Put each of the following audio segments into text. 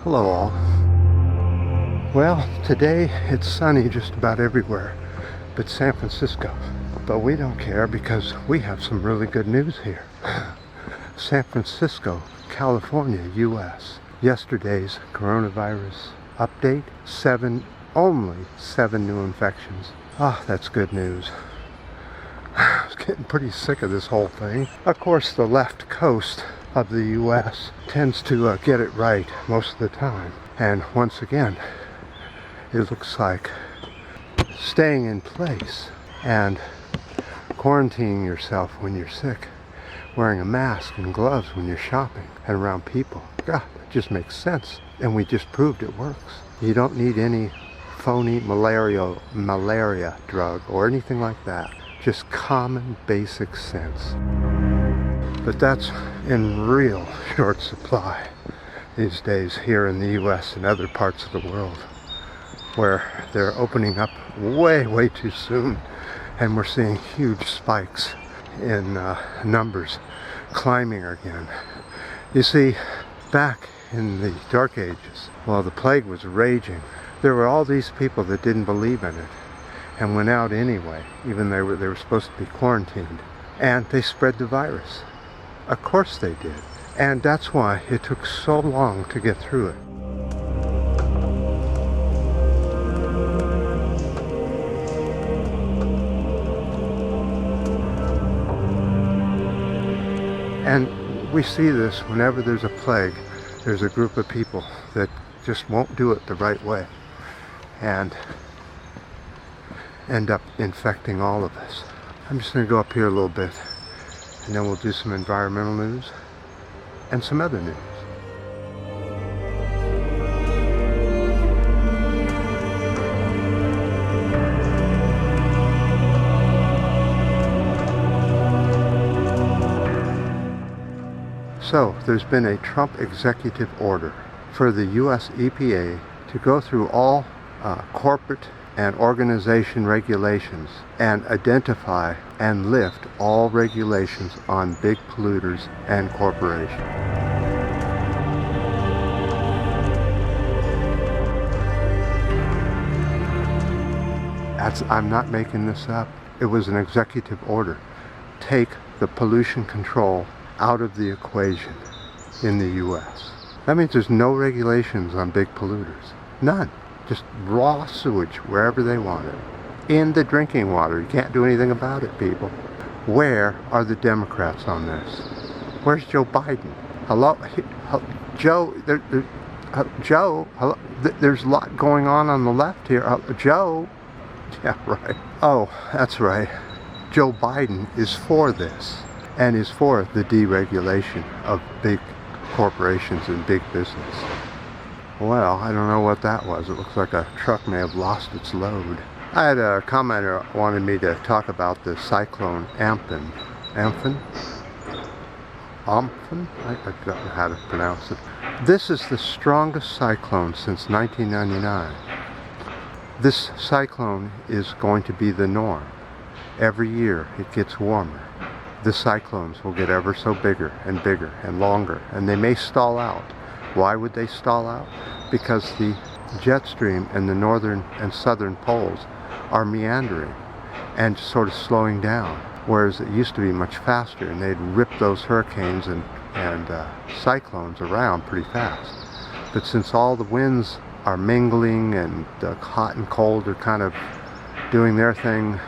Hello all. Well, today it's sunny just about everywhere but San Francisco. But we don't care because we have some really good news here. San Francisco, California, US. Yesterday's coronavirus update, only 7 new infections. Ah, that's good news. I was getting pretty sick of this whole thing. Of course, the left coast of the US tends to get it right most of the time. And once again, it looks like staying in place and quarantining yourself when you're sick, wearing a mask and gloves when you're shopping and around people. God, it just makes sense. And we just proved it works. You don't need any phony malaria drug or anything like that. Just common basic sense. But that's in real short supply these days here in the US and other parts of the world, where they're opening up way too soon, and we're seeing huge spikes in numbers climbing again. You see, back in the Dark Ages, while the plague was raging, there were all these people that didn't believe in it and went out anyway, even though they were supposed to be quarantined, and they spread the virus. Of course they did. And that's why it took so long to get through it. And we see this whenever there's a plague. There's a group of people that just won't do it the right way and end up infecting all of us. I'm just going to go up here a little bit, and then we'll do some environmental news and some other news. So, there's been a Trump executive order for the US EPA to go through all corporate and organization regulations and identify and lift all regulations on big polluters and corporations. I'm not making this up. It was an executive order. Take the pollution control out of the equation in the US. That means there's no regulations on big polluters. None. Just raw sewage wherever they want it. In the drinking water. You can't do anything about it, people. Where are the Democrats on this? Where's Joe Biden? Hello? Joe, Joe, hello? There's a lot going on the left here. Joe? Yeah, right. Oh, that's right. Joe Biden is for this and is for the deregulation of big corporations and big business. Well, I don't know what that was. It looks like a truck may have lost its load. I had a commenter wanted me to talk about the cyclone Amphen? I don't know how to pronounce it. This is the strongest cyclone since 1999. This cyclone is going to be the norm. Every year it gets warmer. The cyclones will get ever so bigger and longer, and they may stall out. Why would they stall out? Because the jet stream and the northern and southern poles are meandering and sort of slowing down, whereas it used to be much faster, and they'd rip those hurricanes and cyclones around pretty fast. But since all the winds are mingling and the hot and cold are kind of doing their thing,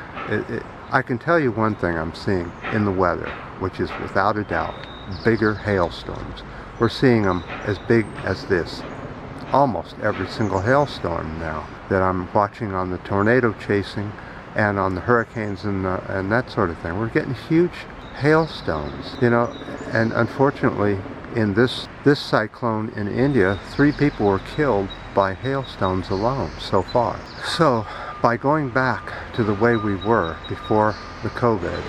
I can tell you one thing I'm seeing in the weather, which is without a doubt bigger hailstorms. We're seeing them as big as this. Almost every single hailstorm now that I'm watching on the tornado chasing and on the hurricanes and that sort of thing. We're getting huge hailstones, and unfortunately in this cyclone in India, 3 people were killed by hailstones alone so far. So by going back to the way we were before the COVID,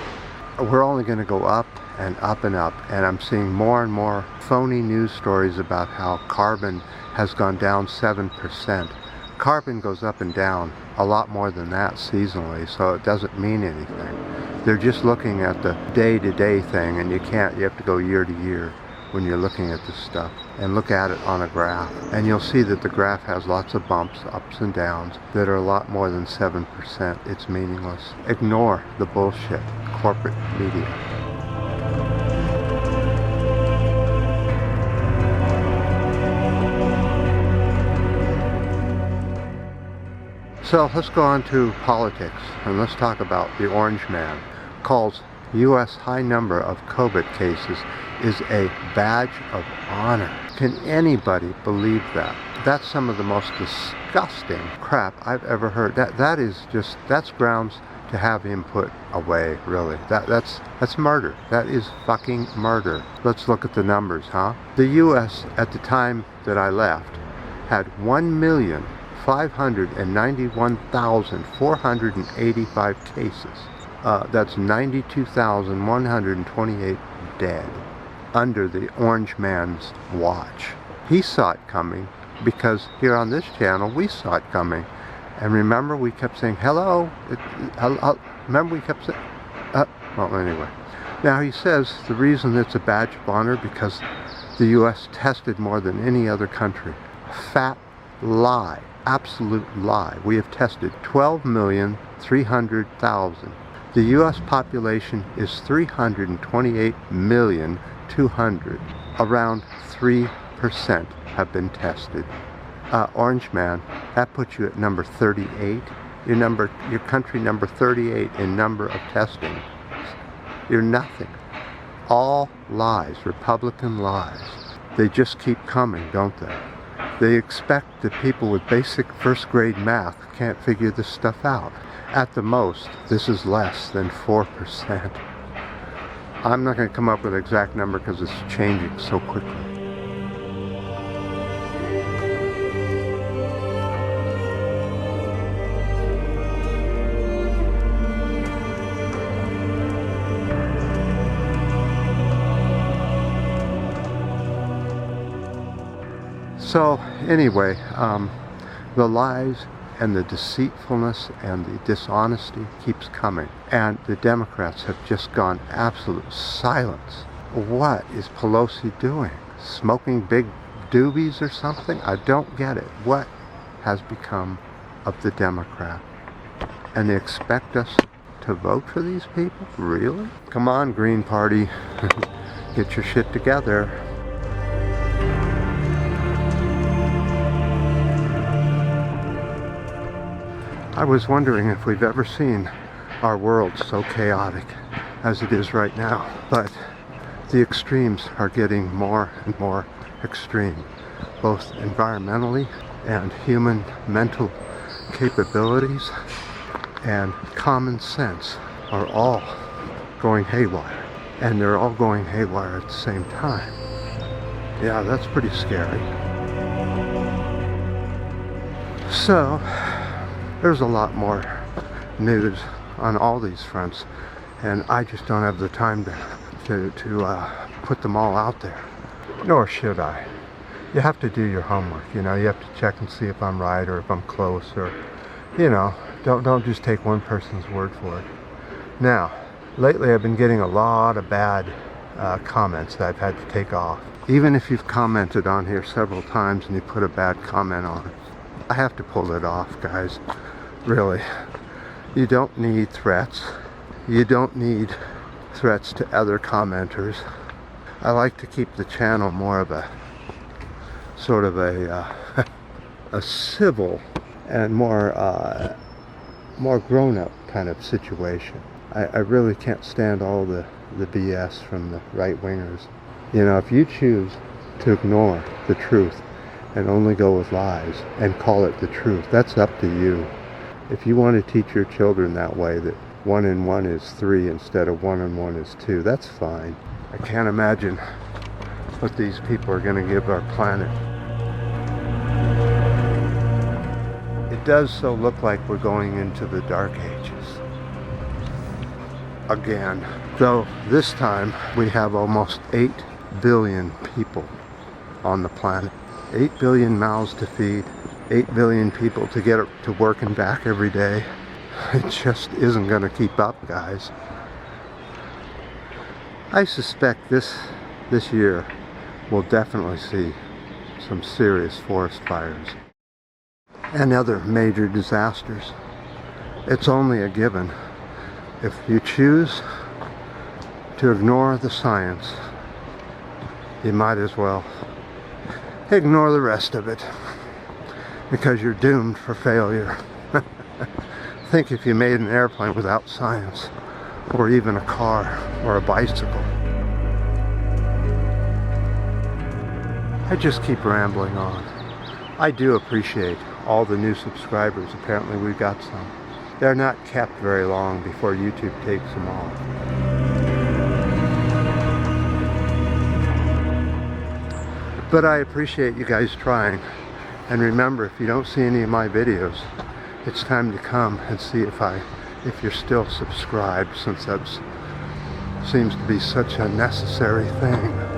we're only going to go up and up and up, and I'm seeing more and more phony news stories about how carbon has gone down 7%. Carbon goes up and down a lot more than that seasonally, so it doesn't mean anything. They're just looking at the day-to-day thing, and you have to go year to year. when you're looking at this stuff, and look at it on a graph. And you'll see that the graph has lots of bumps, ups and downs, that are a lot more than 7%. It's meaningless. Ignore the bullshit. Corporate media. So let's go on to politics, and let's talk about the Orange Man. Calls U.S. high number of COVID cases is a badge of honor. Can anybody believe that? That's some of the most disgusting crap I've ever heard. That's grounds to have him put away, really. That's murder. That is fucking murder. Let's look at the numbers, huh? The U.S. at the time that I left had 1,591,485 cases. That's 92,128 dead under the Orange Man's watch. He saw it coming because here on this channel we saw it coming. And remember, we kept saying, hello. Remember, we kept saying, well, anyway. Now he says the reason it's a badge of honor because the U.S. tested more than any other country. Fat lie. Absolute lie. We have tested 12,300,000. The U.S. population is 328,200,000. Around 3% have been tested. Orange Man, that puts you at number 38. Your country number 38 in number of testing. You're nothing. All lies, Republican lies. They just keep coming, don't they? They expect that people with basic first grade math can't figure this stuff out. At the most, this is less than 4%. I'm not going to come up with an exact number because it's changing so quickly. So anyway, the lies and the deceitfulness and the dishonesty keeps coming. And the Democrats have just gone absolute silence. What is Pelosi doing? Smoking big doobies or something? I don't get it. What has become of the Democrat? And they expect us to vote for these people? Really? Come on, Green Party. Get your shit together. I was wondering if we've ever seen our world so chaotic as it is right now. But the extremes are getting more and more extreme, both environmentally and human mental capabilities and common sense are all going haywire. And they're all going haywire at the same time. Yeah, that's pretty scary. So, there's a lot more news on all these fronts, and I just don't have the time to put them all out there. Nor should I. You have to do your homework, you know. You have to check and see if I'm right or if I'm close, or, you know, don't just take one person's word for it. Now, lately I've been getting a lot of bad comments that I've had to take off. Even if you've commented on here several times and you put a bad comment on it, I have to pull it off, guys. Really. You don't need threats. You don't need threats to other commenters. I like to keep the channel more of a sort of a civil and more grown-up kind of situation. I really can't stand all the BS from the right-wingers. You know, if you choose to ignore the truth and only go with lies and call it the truth, that's up to you. If you want to teach your children that way, that 1 and 1 is 3 instead of 1 and 1 is 2, that's fine. I can't imagine what these people are going to give our planet. It does so look like we're going into the Dark Ages again. Though this time we have almost 8 billion people on the planet. 8 billion mouths to feed. 8 billion people to get to work and back every day. It just isn't going to keep up, guys. I suspect this year we'll definitely see some serious forest fires and other major disasters. It's only a given. If you choose to ignore the science, you might as well ignore the rest of it, because you're doomed for failure. Think if you made an airplane without science, or even a car or a bicycle. I just keep rambling on. I do appreciate all the new subscribers. Apparently we got some. They're not kept very long before YouTube takes them off. But I appreciate you guys trying. And remember, if you don't see any of my videos, it's time to come and see if you're still subscribed, since that seems to be such a necessary thing.